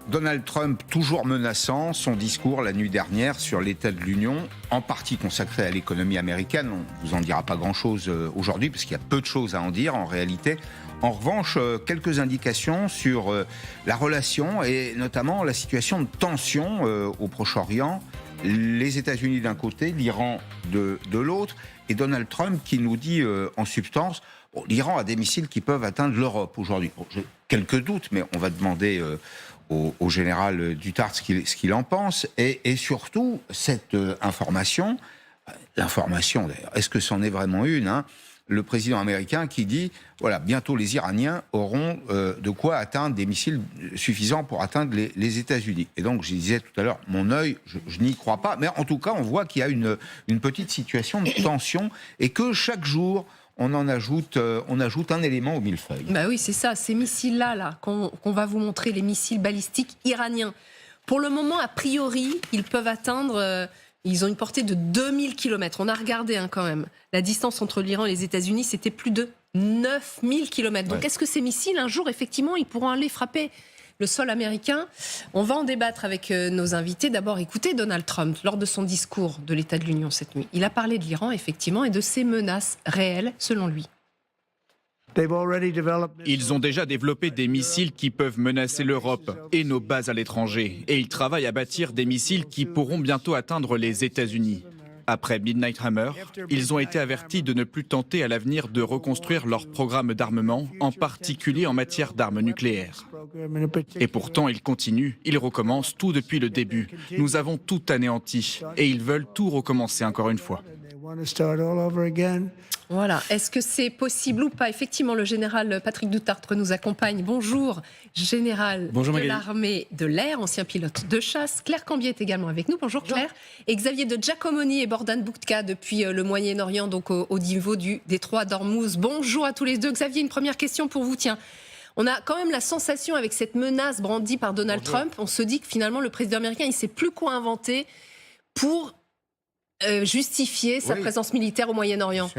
Donald Trump, toujours menaçant, son discours la nuit dernière sur l'état de l'Union, en partie consacré à l'économie américaine. On ne vous en dira pas grand-chose aujourd'hui, parce qu'il y a peu de choses à en dire en réalité. En revanche, quelques indications sur la relation et notamment la situation de tension au Proche-Orient. Les États-Unis d'un côté, l'Iran de l'autre, et Donald Trump qui nous dit en substance, l'Iran a des missiles qui peuvent atteindre l'Europe aujourd'hui. J'ai quelques doutes, mais on va demander au général Duterte ce qu'il en pense. Et surtout, cette information, l'information d'ailleurs, est-ce que c'en est vraiment une, le président américain qui dit, voilà, bientôt les Iraniens auront de quoi atteindre des missiles suffisants pour atteindre les États-Unis. Et donc, je disais tout à l'heure, mon œil, je n'y crois pas, mais en tout cas, on voit qu'il y a une petite situation de tension et que chaque jour, on ajoute un élément au millefeuille. Bah oui, c'est ça, ces missiles-là qu'on va vous montrer, les missiles balistiques iraniens. Pour le moment, a priori, ils peuvent atteindre... Ils ont une portée de 2000 km. On a regardé quand même. La distance entre l'Iran et les États-Unis, c'était plus de 9000 km. Donc est-ce que ces missiles, un jour, effectivement, ils pourront aller frapper le sol américain? On va en débattre avec nos invités. D'abord, écoutez Donald Trump, lors de son discours de l'État de l'Union cette nuit. Il a parlé de l'Iran, effectivement, et de ses menaces réelles, selon lui. Ils ont déjà développé des missiles qui peuvent menacer l'Europe et nos bases à l'étranger. Et ils travaillent à bâtir des missiles qui pourront bientôt atteindre les États-Unis. Après Midnight Hammer, ils ont été avertis de ne plus tenter à l'avenir de reconstruire leur programme d'armement, en particulier en matière d'armes nucléaires. Et pourtant, ils continuent, ils recommencent tout depuis le début. Nous avons tout anéanti et ils veulent tout recommencer encore une fois. Voilà. Est-ce que c'est possible ou pas? Effectivement, le général Patrick Duterte nous accompagne. Bonjour, général de l'armée de l'air, ancien pilote de chasse. Claire Cambier est également avec nous. Bonjour Claire. Et Xavier de Giacomoni et Bordan Boutka depuis le Moyen-Orient, donc au niveau du détroit d'Ormuz. Bonjour à tous les deux. Xavier, une première question pour vous. Tiens, on a quand même la sensation avec cette menace brandie par Donald Trump, on se dit que finalement le président américain, il ne sait plus quoi inventer pour justifier sa présence militaire au Moyen-Orient.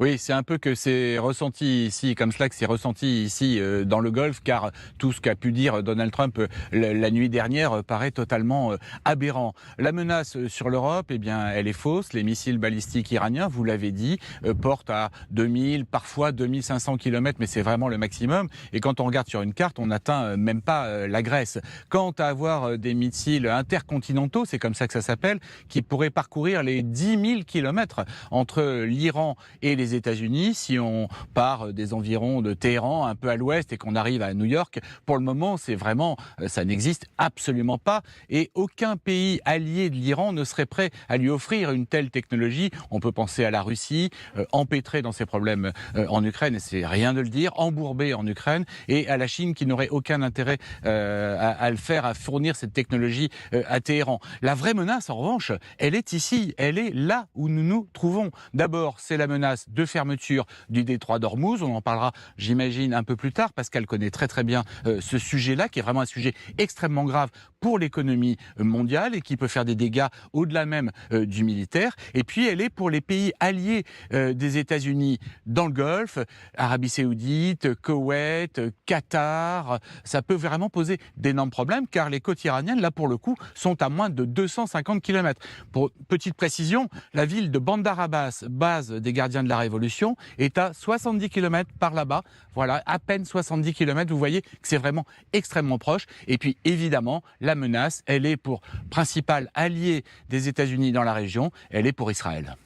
Oui, c'est un peu que c'est ressenti ici, comme cela que c'est ressenti ici dans le Golfe, car tout ce qu'a pu dire Donald Trump la nuit dernière paraît totalement aberrant. La menace sur l'Europe, eh bien, elle est fausse. Les missiles balistiques iraniens, vous l'avez dit, portent à 2000, parfois 2500 km, mais c'est vraiment le maximum. Et quand on regarde sur une carte, on n'atteint même pas la Grèce. Quant à avoir des missiles intercontinentaux, c'est comme ça que ça s'appelle, qui pourraient parcourir les 10 000 km entre l'Iran et les États-Unis, si on part des environs de Téhéran, un peu à l'ouest, et qu'on arrive à New York, pour le moment, c'est vraiment, ça n'existe absolument pas. Et aucun pays allié de l'Iran ne serait prêt à lui offrir une telle technologie. On peut penser à la Russie, empêtrée dans ses problèmes en Ukraine, et c'est rien de le dire, embourbée en Ukraine, et à la Chine qui n'aurait aucun intérêt à le faire, à fournir cette technologie à Téhéran. La vraie menace, en revanche, elle est ici, elle est là où nous nous trouvons. D'abord, c'est la menace de fermeture du détroit d'Ormuz. On en parlera, j'imagine, un peu plus tard, parce qu'elle connaît très très bien ce sujet-là, qui est vraiment un sujet extrêmement grave pour l'économie mondiale et qui peut faire des dégâts au-delà même du militaire. Et puis, elle est pour les pays alliés des États-Unis dans le Golfe, Arabie Saoudite, Koweït, Qatar. Ça peut vraiment poser d'énormes problèmes, car les côtes iraniennes, là pour le coup, sont à moins de 250 km. Pour petite précision, la ville de Bandar Abbas, base des gardiens de la Révolution, est à 70 km par là-bas. Voilà, à peine 70 km. Vous voyez que c'est vraiment extrêmement proche. Et puis, évidemment, la menace, elle est pour principal allié des États-Unis dans la région, elle est pour Israël.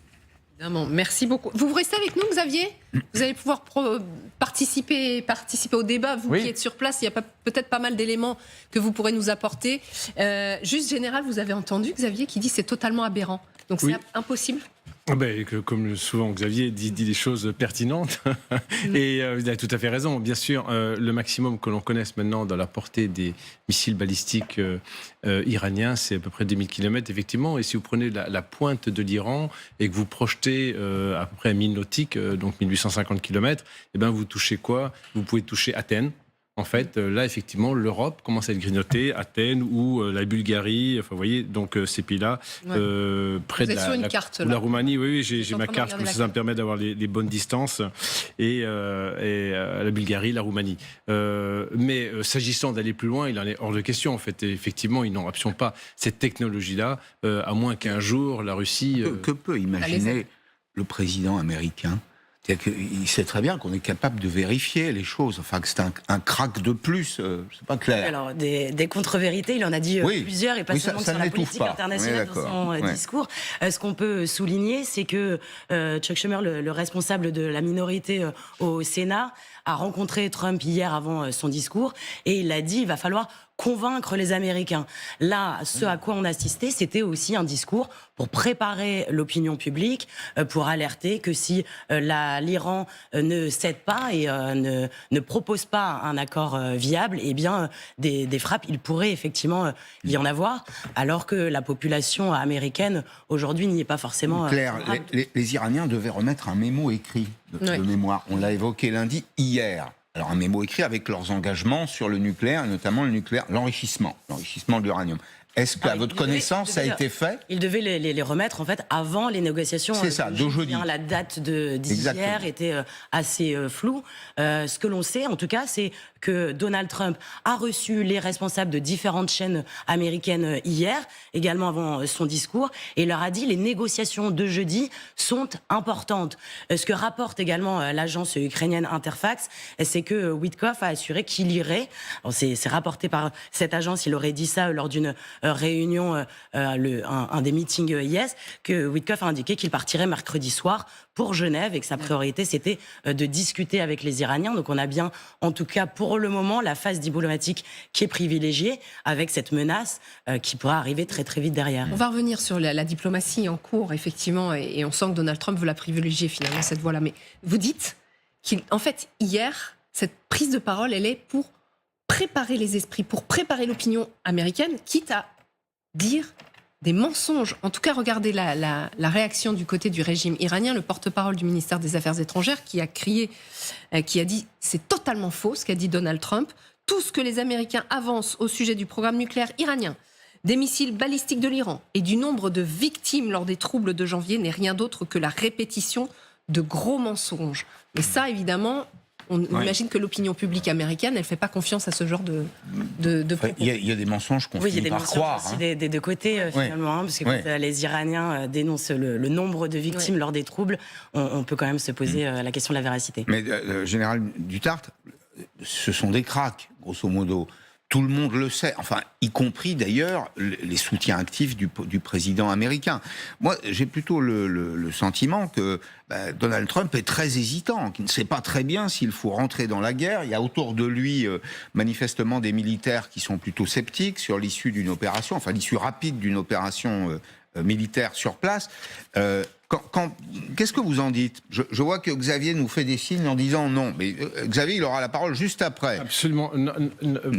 Évidemment, merci beaucoup. Vous restez avec nous, Xavier? Vous allez pouvoir participer au débat, vous qui êtes sur place. Il y a peut-être pas mal d'éléments que vous pourrez nous apporter. Juste, général, vous avez entendu Xavier qui dit c'est totalement aberrant. Donc c'est impossible. Comme souvent Xavier dit des choses pertinentes et il a tout à fait raison. Bien sûr, le maximum que l'on connaisse maintenant dans la portée des missiles balistiques iraniens, c'est à peu près 2000 km effectivement. Et si vous prenez la pointe de l'Iran et que vous projetez à peu près à 1000 nautiques, donc 1850 km, et ben vous touchez quoi? Vous pouvez toucher Athènes. en fait, là, effectivement, l'Europe commence à être grignotée, Athènes ou la Bulgarie, enfin, vous voyez, donc ces pays-là, près de la Roumanie, oui, j'ai ma carte, comme ça me permet d'avoir les bonnes distances, et la Bulgarie, la Roumanie. Mais s'agissant d'aller plus loin, il en est hors de question, en fait. Et effectivement, ils n'ont absolument pas cette technologie-là, à moins qu'un jour, la Russie... Que peut imaginer le président américain ? Il sait très bien qu'on est capable de vérifier les choses, enfin que c'est un crack de plus, c'est pas clair. Alors, des contre-vérités, il en a dit plusieurs, et pas seulement sur la politique internationale dans son discours. Ce qu'on peut souligner, c'est que Chuck Schumer, le responsable de la minorité au Sénat, a rencontré Trump hier avant son discours, et il a dit il va falloir convaincre les Américains. Là, ce à quoi on assistait, c'était aussi un discours pour préparer l'opinion publique, pour alerter que si l'Iran ne cède pas et ne propose pas un accord viable, eh bien, des frappes, il pourrait effectivement y en avoir, alors que la population américaine, aujourd'hui, n'y est pas forcément... Claire, les Iraniens devaient remettre un mémo écrit de mémoire. On l'a évoqué lundi, hier. Alors un mémo écrit avec leurs engagements sur le nucléaire, et notamment l'enrichissement de l'uranium. Est-ce qu'à votre connaissance, ça a été fait ? Ils devaient les remettre, en fait, avant les négociations. C'est ça, d'aujourd'hui. La date d'hier était assez floue. Ce que l'on sait, en tout cas, c'est que Donald Trump a reçu les responsables de différentes chaînes américaines hier, également avant son discours, et leur a dit les négociations de jeudi sont importantes. Ce que rapporte également l'agence ukrainienne Interfax, c'est que Witkoff a assuré qu'il irait. C'est rapporté par cette agence, il aurait dit ça lors d'une réunion, un des meetings IS, que Witkoff a indiqué qu'il partirait mercredi soir pour Genève et que sa priorité c'était de discuter avec les Iraniens. Donc on a bien, en tout cas pour le moment, la phase diplomatique qui est privilégiée avec cette menace qui pourra arriver très très vite derrière. On va revenir sur la diplomatie en cours, effectivement, et on sent que Donald Trump veut la privilégier finalement, cette voie-là. Mais vous dites qu'en fait, hier, cette prise de parole, elle est pour préparer les esprits, pour préparer l'opinion américaine, quitte à dire des mensonges. En tout cas, regardez la réaction du côté du régime iranien. Le porte-parole du ministère des Affaires étrangères qui a crié, qui a dit « c'est totalement faux ce qu'a dit Donald Trump. Tout ce que les Américains avancent au sujet du programme nucléaire iranien, des missiles balistiques de l'Iran et du nombre de victimes lors des troubles de janvier n'est rien d'autre que la répétition de gros mensonges. » Mais ça, évidemment... On imagine que l'opinion publique américaine, elle ne fait pas confiance à ce genre de propos. Il y a des mensonges qu'on finit par croire. Il y a des deux côtés, finalement, parce que quand les Iraniens dénoncent le nombre de victimes lors des troubles, on peut quand même se poser la question de la véracité. Mais général Dutart, ce sont des cracks, grosso modo. Tout le monde le sait, enfin, y compris d'ailleurs les soutiens actifs du président américain. Moi, j'ai plutôt le sentiment que Donald Trump est très hésitant, qu'il ne sait pas très bien s'il faut rentrer dans la guerre. Il y a autour de lui, manifestement, des militaires qui sont plutôt sceptiques sur l'issue d'une opération, enfin l'issue rapide d'une opération militaire sur place. Qu'est-ce que vous en dites ? Je vois que Xavier nous fait des signes en disant non, mais Xavier, il aura la parole juste après. Absolument.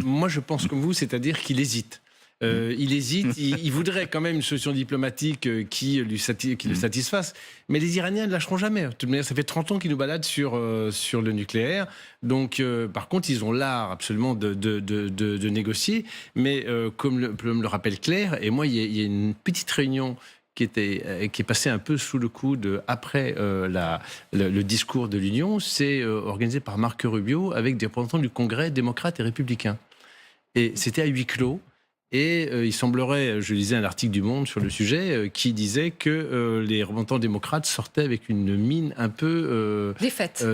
Moi, je pense comme vous, c'est-à-dire qu'il hésite. Il hésite, il voudrait quand même une solution diplomatique qui le satisfasse, mais les Iraniens ne lâcheront jamais. De toute manière, ça fait 30 ans qu'ils nous baladent sur le nucléaire, donc par contre, ils ont l'art absolument de négocier, mais comme le rappelle Claire, et moi, il y a une petite réunion qui est passé un peu sous le coude après le discours de l'Union, c'est organisé par Marco Rubio avec des représentants du Congrès démocrates et républicains. Et c'était à huis clos. Et il semblerait, je lisais un article du Monde sur le sujet, qui disait que les représentants démocrates sortaient avec une mine un peu... défaite.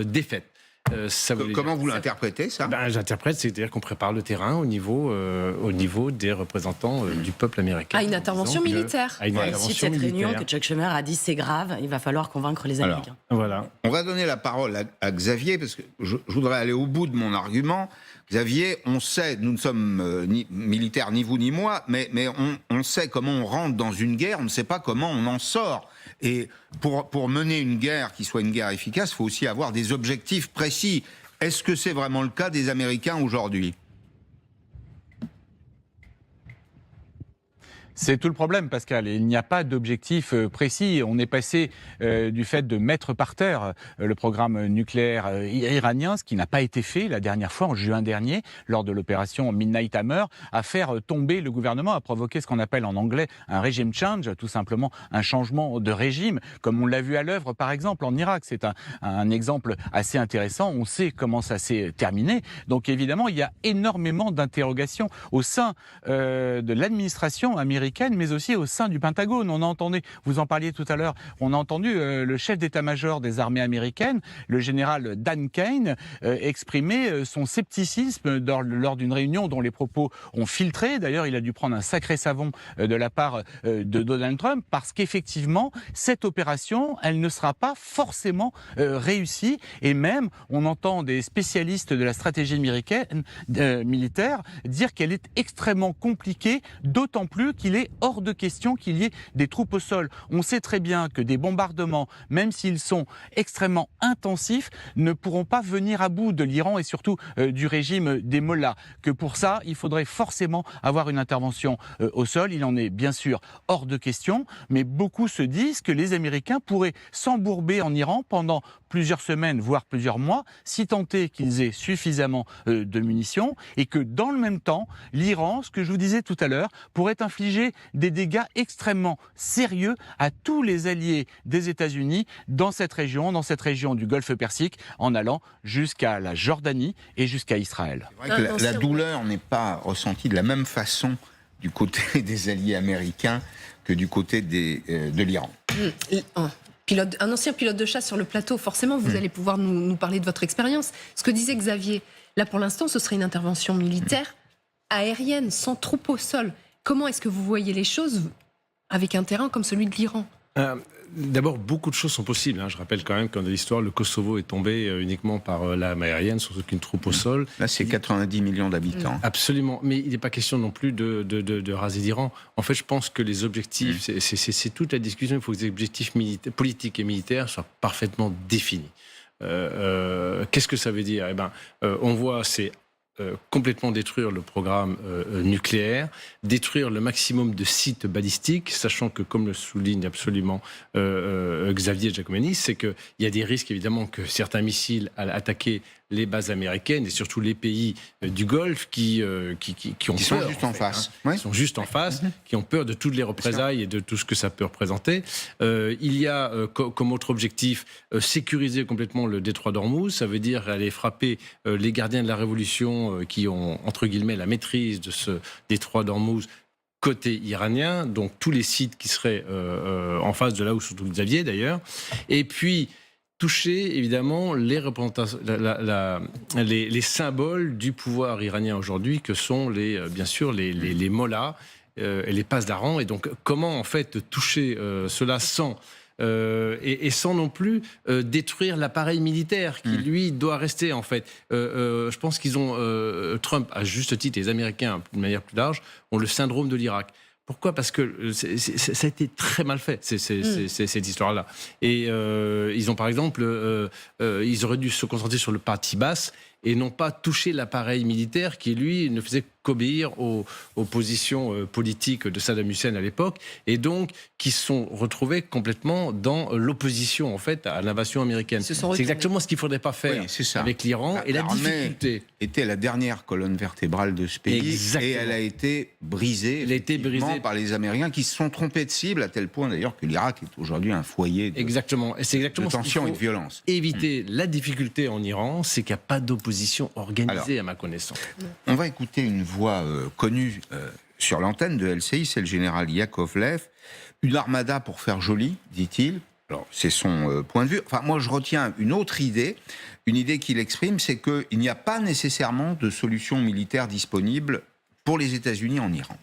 Comment vous l'interprétez, ça ? J'interprète, c'est-à-dire qu'on prépare le terrain au niveau des représentants du peuple américain. À une intervention militaire. À une intervention cette militaire. réunion que Chuck Schumer a dit c'est grave, il va falloir convaincre les Américains. Voilà. On va donner la parole à Xavier, parce que je voudrais aller au bout de mon argument. Xavier, on sait, nous ne sommes ni militaires, ni vous ni moi, mais on sait comment on rentre dans une guerre, on ne sait pas comment on en sort. Et pour mener une guerre qui soit une guerre efficace, il faut aussi avoir des objectifs précis. Est-ce que c'est vraiment le cas des Américains aujourd'hui ? C'est tout le problème, Pascal. Il n'y a pas d'objectif précis. On est passé du fait de mettre par terre le programme nucléaire iranien, ce qui n'a pas été fait la dernière fois, en juin dernier, lors de l'opération Midnight Hammer, à faire tomber le gouvernement, à provoquer ce qu'on appelle en anglais un regime change, tout simplement un changement de régime, comme on l'a vu à l'œuvre, par exemple, en Irak. C'est un exemple assez intéressant. On sait comment ça s'est terminé. Donc, évidemment, il y a énormément d'interrogations au sein de l'administration américaine, mais aussi au sein du Pentagone. On a entendu, vous en parliez tout à l'heure, on a entendu le chef d'état-major des armées américaines, le général Dan Kane, exprimer son scepticisme lors d'une réunion dont les propos ont filtré. D'ailleurs, il a dû prendre un sacré savon de la part de Donald Trump, parce qu'effectivement, cette opération, elle ne sera pas forcément réussie. Et même, on entend des spécialistes de la stratégie militaire dire qu'elle est extrêmement compliquée, d'autant plus qu'il est hors de question qu'il y ait des troupes au sol. On sait très bien que des bombardements, même s'ils sont extrêmement intensifs, ne pourront pas venir à bout de l'Iran et surtout du régime des mollahs. Que pour ça, il faudrait forcément avoir une intervention au sol. Il en est bien sûr hors de question, mais beaucoup se disent que les Américains pourraient s'embourber en Iran pendant plusieurs semaines, voire plusieurs mois, si tant est qu'ils aient suffisamment de munitions, et que dans le même temps, l'Iran, ce que je vous disais tout à l'heure, pourrait infliger des dégâts extrêmement sérieux à tous les alliés des États-Unis dans cette région du Golfe Persique, en allant jusqu'à la Jordanie et jusqu'à Israël. C'est vrai que la douleur n'est pas ressentie de la même façon du côté des alliés américains que du côté de l'Iran. Un ancien pilote de chasse sur le plateau, forcément, vous allez pouvoir nous parler de votre expérience. Ce que disait Xavier, là pour l'instant, ce serait une intervention militaire aérienne, sans troupes au sol. Comment est-ce que vous voyez les choses avec un terrain comme celui de l'Iran ? D'abord, beaucoup de choses sont possibles. Je rappelle quand même qu'en l'histoire, le Kosovo est tombé uniquement par l'arme aérienne, sans aucune troupe au sol. Là, c'est 90 millions d'habitants. Absolument. Mais il n'est pas question non plus de raser l'Iran. En fait, je pense que les objectifs, c'est toute la discussion. Il faut que les objectifs politiques et militaires soient parfaitement définis. Qu'est-ce que ça veut dire ? On voit, c'est complètement détruire le programme nucléaire, détruire le maximum de sites balistiques, sachant que, comme le souligne absolument Xavier Giacometti, c'est qu'il y a des risques évidemment que certains missiles allaient attaquer les bases américaines et surtout les pays du Golfe qui ont peur. Qui sont juste en face. Qui sont juste en face, qui ont peur de toutes les représailles et de tout ce que ça peut représenter. Il y a comme autre objectif sécuriser complètement le détroit d'Ormuz. Ça veut dire aller frapper les gardiens de la Révolution qui ont, entre guillemets, la maîtrise de ce détroit d'Ormuz côté iranien, donc tous les sites qui seraient en face de là où se trouve Xavier d'ailleurs. Et puis toucher évidemment les symboles du pouvoir iranien aujourd'hui, que sont bien sûr les mollahs et les pasdaran. Et donc comment en fait toucher cela sans sans non plus détruire l'appareil militaire qui lui doit rester en fait. Je pense qu'ils ont Trump à juste titre, les Américains de manière plus large ont le syndrome de l'Irak. Pourquoi ? Parce que ça a été très mal fait, cette histoire-là. Et ils ont, par exemple, ils auraient dû se concentrer sur le parti basse et non pas toucher l'appareil militaire qui, lui, ne faisait qu'obéir aux positions politiques de Saddam Hussein à l'époque, et donc qui se sont retrouvés complètement dans l'opposition, en fait, à l'invasion américaine. C'est exactement ce qu'il ne faudrait pas faire avec l'Iran. Et la difficulté était la dernière colonne vertébrale de ce pays. Exactement. Et elle a été brisée, par les Américains qui se sont trompés de cible, à tel point d'ailleurs que l'Irak est aujourd'hui un foyer de, de tension et de violence. Éviter la difficulté en Iran, c'est qu'il n'y a pas d'opposition organisée. Alors, à ma connaissance. On va écouter une voix connue sur l'antenne de LCI, c'est le général Yakovlev. Une armada pour faire joli, dit-il. Alors, c'est son point de vue. Enfin, moi, je retiens une autre idée. Une idée qu'il exprime, c'est qu'il n'y a pas nécessairement de solution militaire disponible pour les États-Unis en Iran.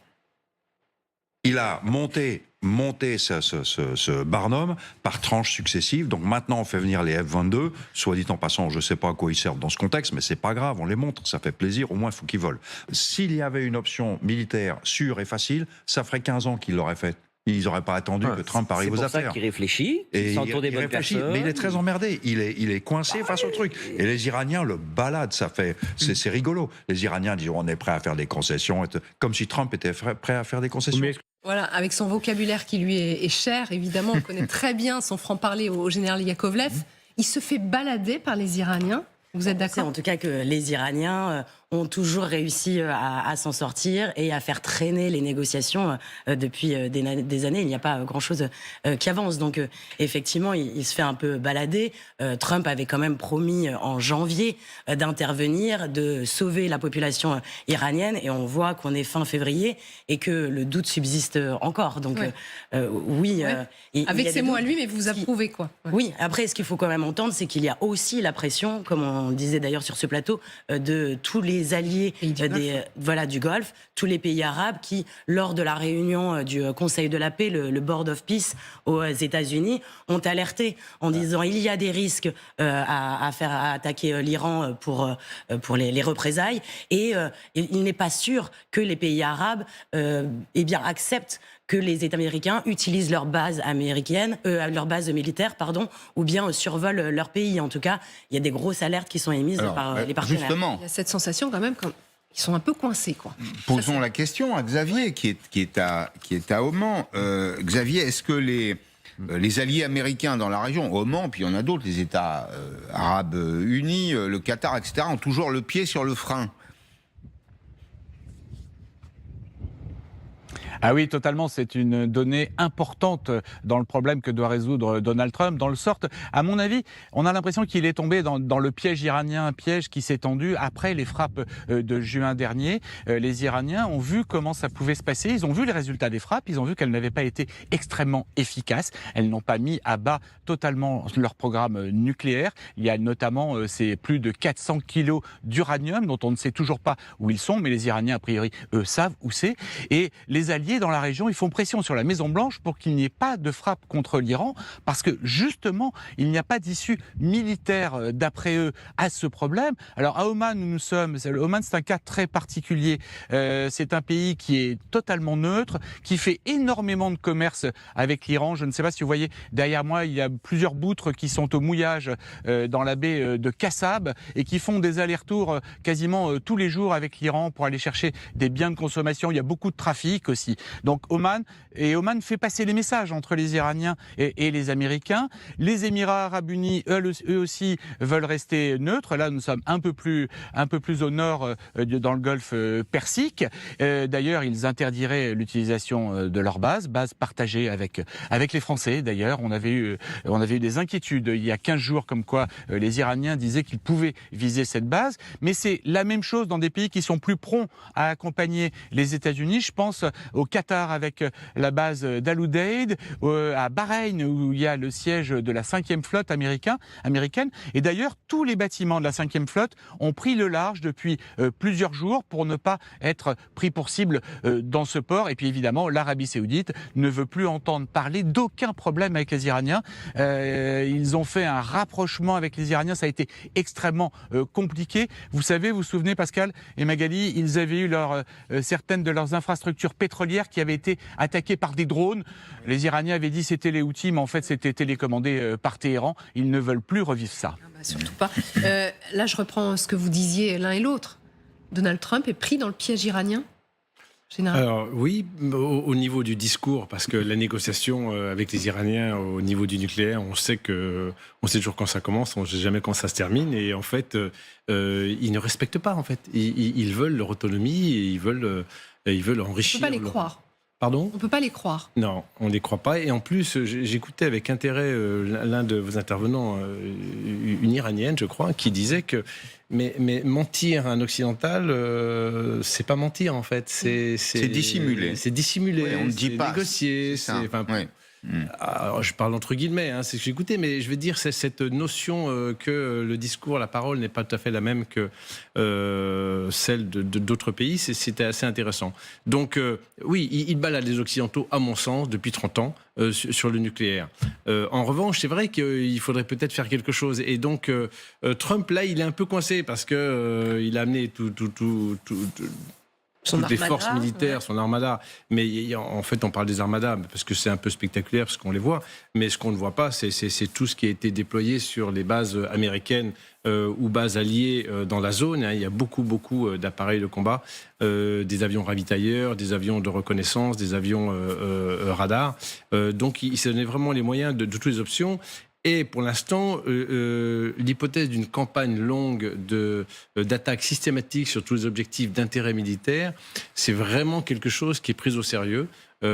Il a monté ce Barnum par tranches successives. Donc maintenant, on fait venir les F-22. Soit dit en passant, je ne sais pas à quoi ils servent dans ce contexte, mais c'est pas grave, on les montre, ça fait plaisir, au moins il faut qu'ils volent. S'il y avait une option militaire sûre et facile, ça ferait 15 ans qu'ils l'auraient faite. Ils n'auraient pas attendu que Trump arrive aux affaires. C'est pour ça qu'il réfléchit, il s'entoure des bonnes personnes. Mais il est très emmerdé, il est coincé face au truc. Et les Iraniens le baladent, c'est rigolo. Les Iraniens disent on est prêt à faire des concessions, comme si Trump était prêt à faire des concessions. Voilà, avec son vocabulaire qui lui est cher, évidemment, on connaît très bien son franc-parler au général Yakovlev. Il se fait balader par les Iraniens. Vous êtes d'accord ? En tout cas que les Iraniens ont toujours réussi à s'en sortir et à faire traîner les négociations depuis des années. Il n'y a pas grand-chose qui avance. Donc effectivement, il se fait un peu balader. Trump avait quand même promis en janvier d'intervenir, de sauver la population iranienne. Et on voit qu'on est fin février et que le doute subsiste encore. Donc oui. Avec ses mots à lui, mais vous approuvez quoi ? Oui, après, ce qu'il faut quand même entendre, c'est qu'il y a aussi la pression, comme on disait d'ailleurs sur ce plateau, de tous les alliés du Golfe, tous les pays arabes qui, lors de la réunion du Conseil de la paix, le Board of Peace aux États-Unis, ont alerté en disant il y a des risques à attaquer l'Iran pour les représailles et il n'est pas sûr que les pays arabes acceptent que les États américains utilisent leurs bases militaires, ou bien survolent leur pays. En tout cas, il y a des grosses alertes qui sont émises par les partenaires. Justement, il y a cette sensation quand même qu'ils sont un peu coincés, quoi. Posons la question à Xavier, qui est à Oman. Xavier, est-ce que les alliés américains dans la région, Oman, puis il y en a d'autres, les États arabes unis, le Qatar, etc., ont toujours le pied sur le frein ? Ah oui, totalement. C'est une donnée importante dans le problème que doit résoudre Donald Trump. Dans le sorte, à mon avis, on a l'impression qu'il est tombé dans le piège iranien, un piège qui s'est tendu après les frappes de juin dernier. Les Iraniens ont vu comment ça pouvait se passer. Ils ont vu les résultats des frappes. Ils ont vu qu'elles n'avaient pas été extrêmement efficaces. Elles n'ont pas mis à bas totalement leur programme nucléaire. Il y a notamment ces plus de 400 kilos d'uranium dont on ne sait toujours pas où ils sont, mais les Iraniens, a priori, eux, savent où c'est. Et les alliés dans la région, ils font pression sur la Maison-Blanche pour qu'il n'y ait pas de frappe contre l'Iran, parce que justement, il n'y a pas d'issue militaire, d'après eux, à ce problème. Alors à Oman, où nous sommes, Oman, c'est un cas très particulier. C'est un pays qui est totalement neutre, qui fait énormément de commerce avec l'Iran. Je ne sais pas si vous voyez, derrière moi, il y a plusieurs boutres qui sont au mouillage dans la baie de Kassab et qui font des allers-retours quasiment tous les jours avec l'Iran pour aller chercher des biens de consommation. Il y a beaucoup de trafic aussi. Donc Oman fait passer les messages entre les Iraniens et les Américains. Les Émirats arabes unis, eux aussi, veulent rester neutres. Là, nous sommes un peu plus au nord dans le golfe Persique. D'ailleurs, ils interdiraient l'utilisation de leur base partagée avec les Français. D'ailleurs, on avait eu des inquiétudes il y a 15 jours comme quoi les Iraniens disaient qu'ils pouvaient viser cette base. Mais c'est la même chose dans des pays qui sont plus prompts à accompagner les États-Unis. Je pense au Qatar avec la base d'Al Udeid, à Bahreïn où il y a le siège de la 5e flotte américaine. Et d'ailleurs, tous les bâtiments de la 5e flotte ont pris le large depuis plusieurs jours pour ne pas être pris pour cible dans ce port. Et puis évidemment, l'Arabie Saoudite ne veut plus entendre parler d'aucun problème avec les Iraniens. Ils ont fait un rapprochement avec les Iraniens. Ça a été extrêmement compliqué. Vous vous souvenez, Pascal et Magali, ils avaient eu certaines de leurs infrastructures pétrolières qui avaient été attaquées par des drones. Les Iraniens avaient dit que c'était les Houthis, mais en fait c'était télécommandé par Téhéran. Ils ne veulent plus revivre ça. Surtout pas. Là, je reprends ce que vous disiez l'un et l'autre. Donald Trump est pris dans le piège iranien ? Général. Alors oui, au niveau du discours, parce que la négociation avec les Iraniens au niveau du nucléaire, on sait toujours quand ça commence, on ne sait jamais quand ça se termine, et en fait, ils ne respectent pas. En fait, ils veulent leur autonomie, et ils veulent enrichir. On ne peut pas les croire. Pardon ? On ne peut pas les croire. Non, on ne les croit pas. Et en plus, j'écoutais avec intérêt l'un de vos intervenants, une Iranienne, je crois, qui disait que mais mentir à un occidental, c'est pas mentir en fait. C'est dissimulé. C'est dissimulé. Ouais, on ne dit pas. Négocier. Alors, je parle entre guillemets, c'est ce que j'ai écouté, mais je veux dire, c'est cette notion que le discours, la parole n'est pas tout à fait la même que celle d'autres pays, c'était assez intéressant. Donc, oui, il balade les Occidentaux, à mon sens, depuis 30 ans, sur le nucléaire. En revanche, c'est vrai qu'il faudrait peut-être faire quelque chose. Et donc, Trump, là, il est un peu coincé parce qu'il a amené tout toutes les forces militaires, son armada. Mais en fait, on parle des armadas parce que c'est un peu spectaculaire, parce qu'on les voit. Mais ce qu'on ne voit pas, c'est tout ce qui a été déployé sur les bases américaines ou bases alliées dans la zone. Il y a beaucoup d'appareils de combat, des avions ravitailleurs, des avions de reconnaissance, des avions radars. Donc, il s'est donné vraiment les moyens de toutes les options. Et pour l'instant, l'hypothèse d'une campagne longue d'attaque systématique sur tous les objectifs d'intérêt militaire, c'est vraiment quelque chose qui est pris au sérieux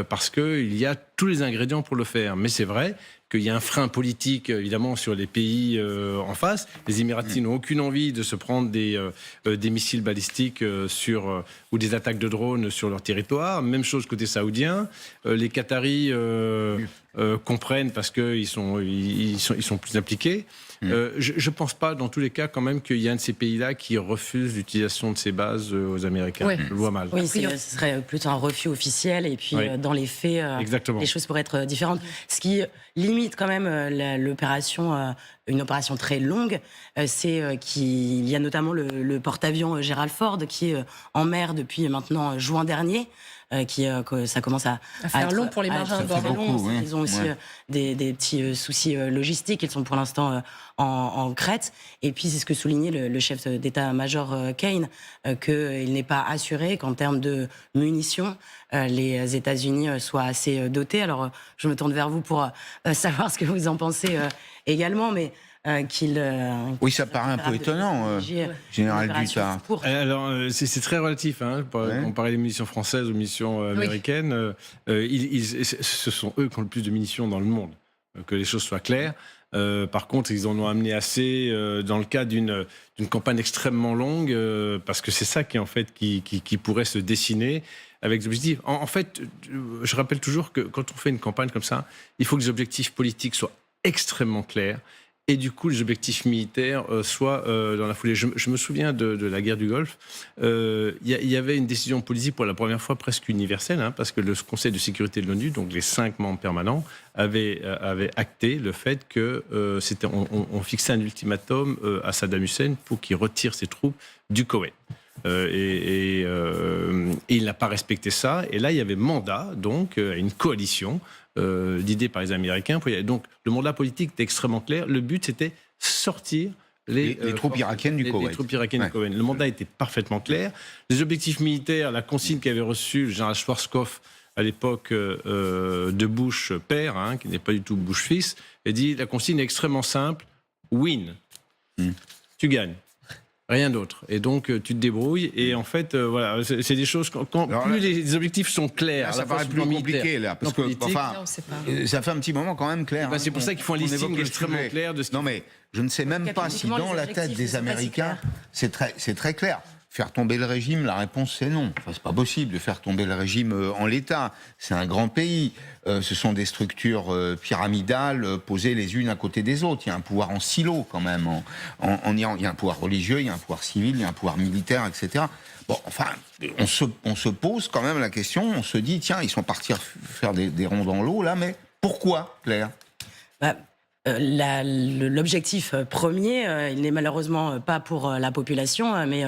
parce qu'il y a tous les ingrédients pour le faire. Mais c'est vrai qu'il y a un frein politique, évidemment, sur les pays en face. Les Émiratis n'ont aucune envie de se prendre des missiles balistiques ou des attaques de drones sur leur territoire. Même chose côté saoudien. Les Qataris comprennent parce qu'ils sont plus impliqués. Je ne pense pas, dans tous les cas, quand même, qu'il y a un de ces pays-là qui refuse l'utilisation de ces bases aux Américains. Je le vois mal. Oui, ce serait plutôt un refus officiel. Et puis, dans les faits, les choses pourraient être différentes. Ce qui limite quand même l'opération, une opération très longue, c'est qu'il y a notamment le porte-avions Gerald Ford qui est en mer depuis maintenant juin dernier. Que ça commence à faire long pour les marins. Ils ont aussi des petits soucis logistiques. Ils sont pour l'instant en Crète. Et puis, c'est ce que soulignait le chef d'état-major Kane, qu'il n'est pas assuré qu'en termes de munitions, les États-Unis soient assez dotés. Alors, je me tourne vers vous pour savoir ce que vous en pensez également. Mais oui, ça paraît un peu étonnant, Général Duttart. Alors, c'est très relatif. On parlait des munitions françaises aux munitions américaines. Ce sont eux qui ont le plus de munitions dans le monde, que les choses soient claires. Par contre, ils en ont amené assez dans le cadre d'une campagne extrêmement longue, parce que c'est ça qui pourrait se dessiner avec des objectifs. En fait, je rappelle toujours que quand on fait une campagne comme ça, il faut que les objectifs politiques soient extrêmement clairs. Et du coup, les objectifs militaires soient dans la foulée. Je me souviens de la guerre du Golfe. Il y avait une décision politique pour la première fois presque universelle, parce que le Conseil de sécurité de l'ONU, donc les 5 membres permanents, avait acté le fait que on fixait un ultimatum à Saddam Hussein pour qu'il retire ses troupes du Koweït. Et il n'a pas respecté ça. Et là, il y avait mandat, donc, à une coalition d'idées par les Américains. Donc, le mandat politique était extrêmement clair. Le but, c'était sortir les troupes irakiennes du Koweït. Les troupes irakiennes du Koweït. Le mandat était parfaitement clair. Les objectifs militaires, la consigne qu'avait reçue le général Schwarzkopf à l'époque de Bush père, qui n'est pas du tout Bush fils, a dit la consigne est extrêmement simple, win. Tu gagnes. Rien d'autre. Et donc, tu te débrouilles. Et en fait, voilà, c'est des choses... Plus les objectifs sont clairs... Ça paraît plus compliqué, là. Parce que, ça fait un petit moment quand même clair. C'est pour ça qu'il faut un listing extrêmement clair de ce Non, mais je ne sais même pas si dans la tête des Américains, c'est très clair. Faire tomber le régime, la réponse c'est non. C'est pas possible de faire tomber le régime en l'état. C'est un grand pays. Ce sont des structures pyramidales posées les unes à côté des autres. Il y a un pouvoir en silo quand même en Iran. Il y a un pouvoir religieux, il y a un pouvoir civil, il y a un pouvoir militaire, etc. Bon, enfin, on se pose quand même la question. On se dit, tiens, ils sont partis faire des ronds dans l'eau là, mais pourquoi, Claire ? L'objectif premier, il n'est malheureusement pas pour la population, mais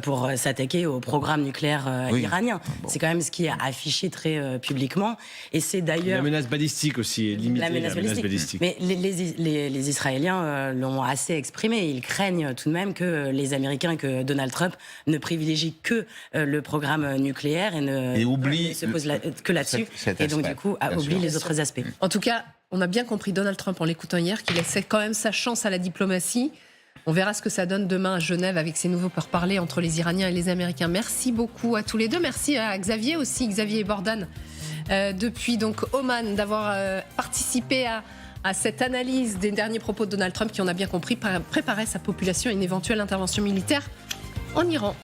pour s'attaquer au programme nucléaire iranien. C'est quand même ce qui est affiché très publiquement. Et c'est d'ailleurs... La menace balistique aussi est limitée. La menace balistique. Mais les Israéliens l'ont assez exprimé. Ils craignent tout de même que les Américains, que Donald Trump ne privilégient que le programme nucléaire et ne se pose que là-dessus. Et donc, du coup, oublie les autres aspects. En tout cas, on a bien compris Donald Trump en l'écoutant hier qu'il laissait quand même sa chance à la diplomatie. On verra ce que ça donne demain à Genève avec ces nouveaux pourparlers entre les Iraniens et les Américains. Merci beaucoup à tous les deux. Merci à Xavier aussi, Xavier Bordan, depuis donc Oman, d'avoir participé à cette analyse des derniers propos de Donald Trump qui, on a bien compris, préparait sa population à une éventuelle intervention militaire en Iran.